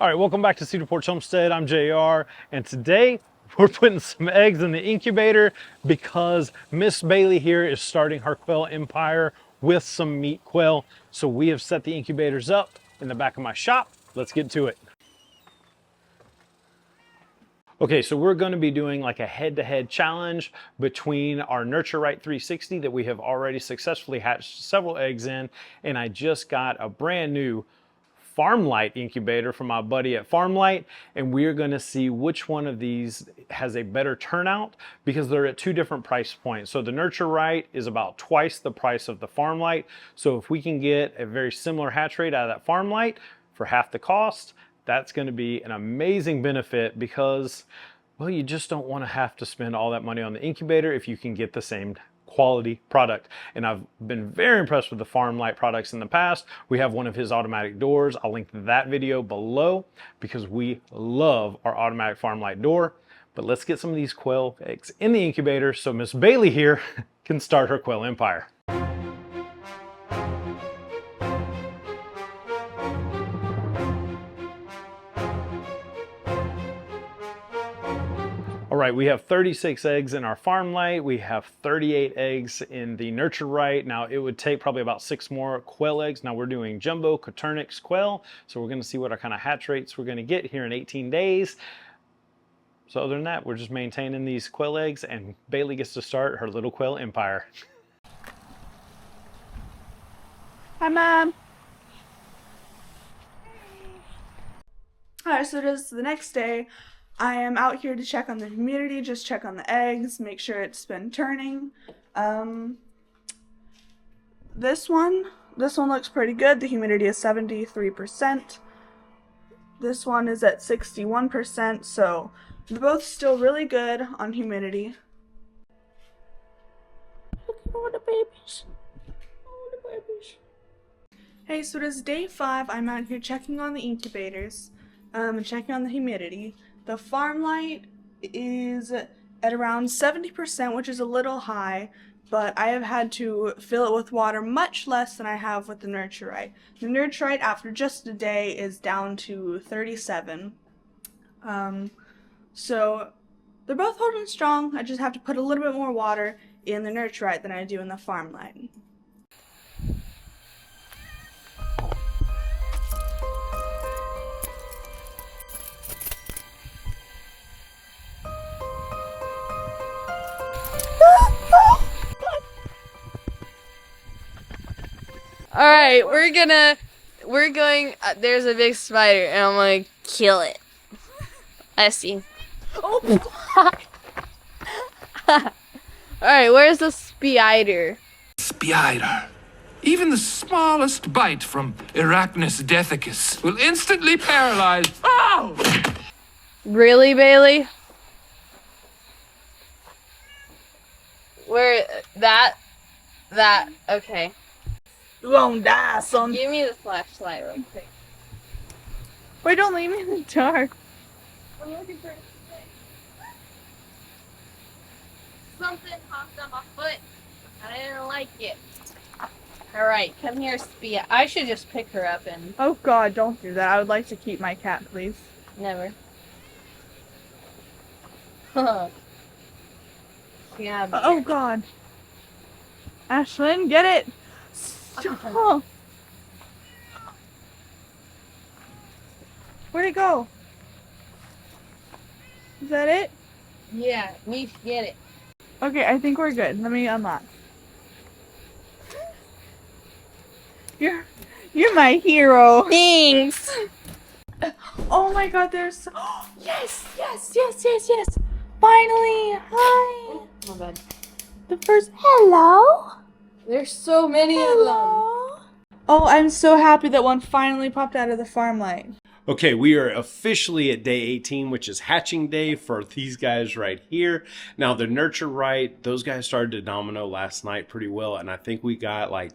All right, welcome back to Cedar Porch Homestead. I'm JR, and today we're putting some eggs in the incubator because Miss Bailey here is starting her quail empire with some meat quail. So we have set the incubators up in the back of my shop. Let's get to it. Okay, so we're going to be doing like a head-to-head challenge between our Nurture Right 360 that we have already successfully hatched several eggs in, and I just got a brand new Farmlight incubator from my buddy at Farmlight, and we're going to see which one of these has a better turnout because they're at two different price points. So the Nurture Right is about twice the price of the Farmlight. So if we can get a very similar hatch rate out of that Farmlight for half the cost, that's going to be an amazing benefit because, well, you just don't want to have to spend all that money on the incubator if you can get the same quality product. And I've been very impressed with the Farmlight products in the past. We have one of his automatic doors. I'll link that video below because we love our automatic Farmlight door. But let's get some of these quail eggs in the incubator so Miss Bailey here can start her quail empire. All right, we have 36 eggs in our Farmlight. We have 38 eggs in the Nurture Right. Now, it would take probably about 6 more quail eggs. Now, we're doing jumbo Coturnix quail, so we're gonna see what our kind of hatch rates we're gonna get here in 18 days. So other than that, we're just maintaining these quail eggs, and Bailey gets to start her little quail empire. Hi, Mom. Alright, so it is the next day. I am out here to check on the humidity, just check on the eggs, make sure it's been turning. This one looks pretty good. The humidity is 73%. This one is at 61%, so they're both still really good on humidity. Look at all the babies. All the babies. Hey, so it is day 5. I'm out here checking on the incubators, and checking on the humidity. The Farmlight is at around 70%, which is a little high, but I have had to fill it with water much less than I have with the Nurture Right. The Nurture Right, after just a day, is down to 37. So they're both holding strong. I just have to put a little bit more water in the Nurture Right than I do in the Farmlight. Alright, we're going, there's a big spider, and I'm gonna kill it. I see. Oh! Alright, where's the spider? Spider. Even the smallest bite from Arachnus dethicus will instantly paralyze. Oh! Really, Bailey? Where, that, okay. You gonna die, son. Give me the flashlight real quick. Wait, don't leave me in the dark. I'm looking for something hopped on my foot. I didn't like it. Alright, come here, Spia. I should just pick her up and... Oh God, don't do that. I would like to keep my cat, please. Never. Yeah. Oh God. Ashlyn, get it! Stop. Where'd it go? Is that it? Yeah, we should get it. Okay, I think we're good. Let me unlock. You're my hero. Thanks! Oh my God, there's so... Yes! Finally! Hi! My bad. The first... Hello? There's so many of them. Oh, I'm so happy that one finally popped out of the Farmlight. Okay, we are officially at day 18, which is hatching day for these guys right here. Now, the Nurture Right, those guys started to domino last night pretty well, and I think we got like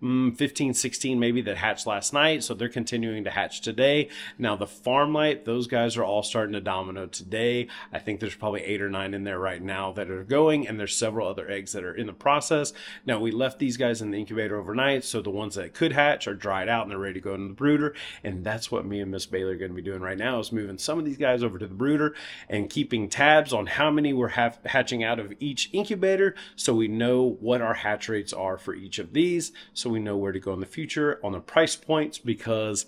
15, 16 maybe that hatched last night. So they're continuing to hatch today. Now the Farmlight, those guys are all starting to domino today. I think there's probably 8 or 9 in there right now that are going, and there's several other eggs that are in the process. Now we left these guys in the incubator overnight, so the ones that could hatch are dried out and they're ready to go into the brooder. And that's what me and Miss Bailey are going to be doing right now, is moving some of these guys over to the brooder and keeping tabs on how many we're hatching out of each incubator, so we know what our hatch rates are for each of these, so we know where to go in the future on the price points. Because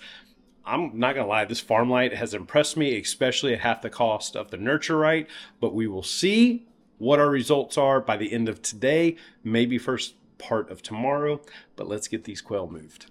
I'm not gonna lie, this Farmlight has impressed me, especially at half the cost of the Nurture Right. But we will see what our results are by the end of today, maybe first part of tomorrow. But let's get these quail moved.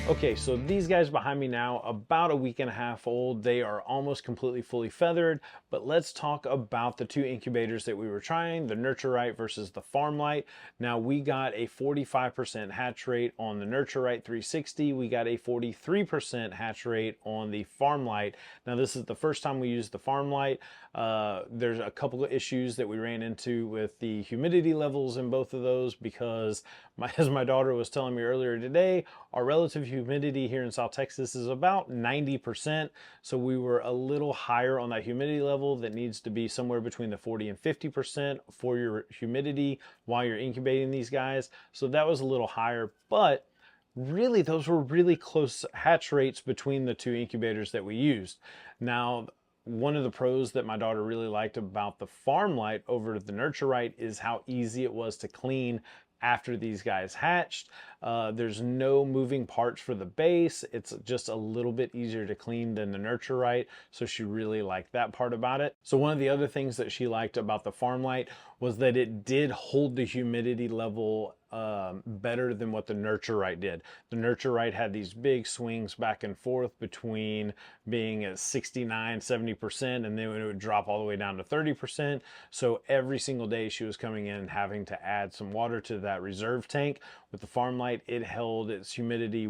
Okay, so these guys behind me now, about a week and a half old. They are almost completely fully feathered, but let's talk about the 2 incubators that we were trying, the Nurture Right versus the Farmlight. Now we got a 45% hatch rate on the Nurture Right 360. We got a 43% hatch rate on the Farmlight. Now this is the first time we used the Farmlight. There's a couple of issues that we ran into with the humidity levels in both of those, because as my daughter was telling me earlier today, our relative humidity here in South Texas is about 90%. So we were a little higher on that humidity level that needs to be somewhere between the 40 and 50% for your humidity while you're incubating these guys. So that was a little higher, but really those were really close hatch rates between the 2 incubators that we used. Now, one of the pros that my daughter really liked about the Farmlight over the Nurture Right is how easy it was to clean after these guys hatched. There's no moving parts for the base. It's just a little bit easier to clean than the Nurture Right, so she really liked that part about it. So one of the other things that she liked about the Farmlight was that it did hold the humidity level better than what the Nurture Right did. The Nurture Right had these big swings back and forth between being at 69, 70%, and then it would drop all the way down to 30%. So every single day she was coming in and having to add some water to that reserve tank. With the Farmlight, it held its humidity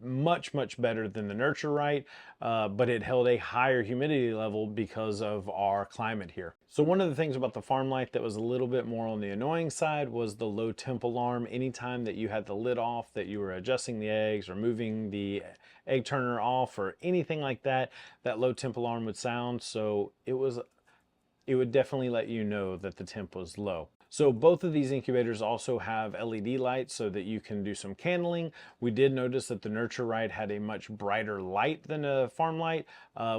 much better than the Nurture Right, but it held a higher humidity level because of our climate here. So one of the things about the Farmlight that was a little bit more on the annoying side was the low temp alarm. Anytime that you had the lid off, that you were adjusting the eggs or moving the egg turner off or anything like that, that low temp alarm would sound. So it would definitely let you know that the temp was low. So both of these incubators also have LED lights so that you can do some candling. We did notice that the Nurture Right had a much brighter light than a Farmlight.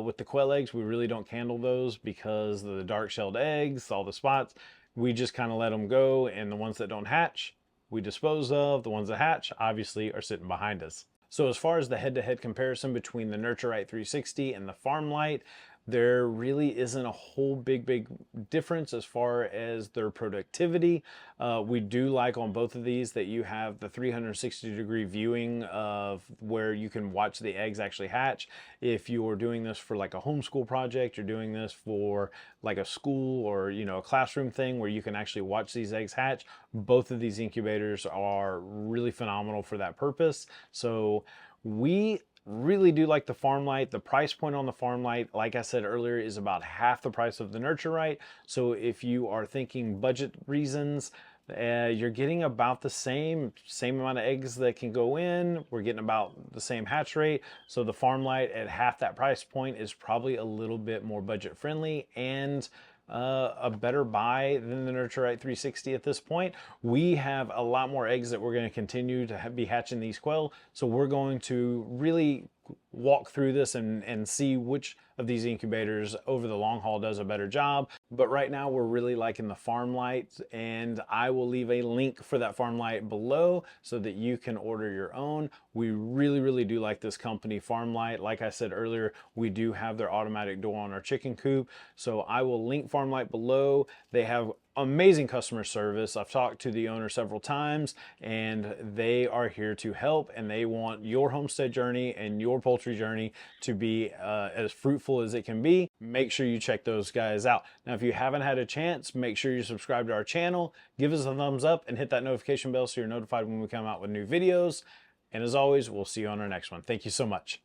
With the quail eggs, we really don't candle those because the dark shelled eggs, all the spots, we just kind of let them go, and the ones that don't hatch, we dispose of. The ones that hatch, obviously, are sitting behind us. So as far as the head-to-head comparison between the Nurture Right 360 and the Farmlight, there really isn't a whole big difference as far as their productivity. We do like on both of these that you have the 360-degree viewing of where you can watch the eggs actually hatch. If you're doing this for like a homeschool project, you're doing this for like a school or, you know, a classroom thing where you can actually watch these eggs hatch, both of these incubators are really phenomenal for that purpose. So we really do like the Farmlight. The price point on the Farmlight, like I said earlier, is about half the price of the Nurture Right. So if you are thinking budget reasons, you're getting about the same amount of eggs that can go in. We're getting about the same hatch rate. So the Farmlight at half that price point is probably a little bit more budget friendly and a better buy than the Nurture Right 360 at this point. We have a lot more eggs that we're going to continue to be hatching these quail, so we're going to really walk through this and see which of these incubators over the long haul does a better job. But right now we're really liking the Farmlight, and I will leave a link for that Farmlight below so that you can order your own. We really do like this company, Farmlight. Like I said earlier, we do have their automatic door on our chicken coop, so I will link Farmlight below. They have amazing customer service. I've talked to the owner several times, and they are here to help, and they want your homestead journey and your poultry journey to be as fruitful as it can be. Make sure you check those guys out. Now, if you haven't had a chance, make sure you subscribe to our channel, give us a thumbs up, and hit that notification bell so you're notified when we come out with new videos. And as always, we'll see you on our next one. Thank you so much.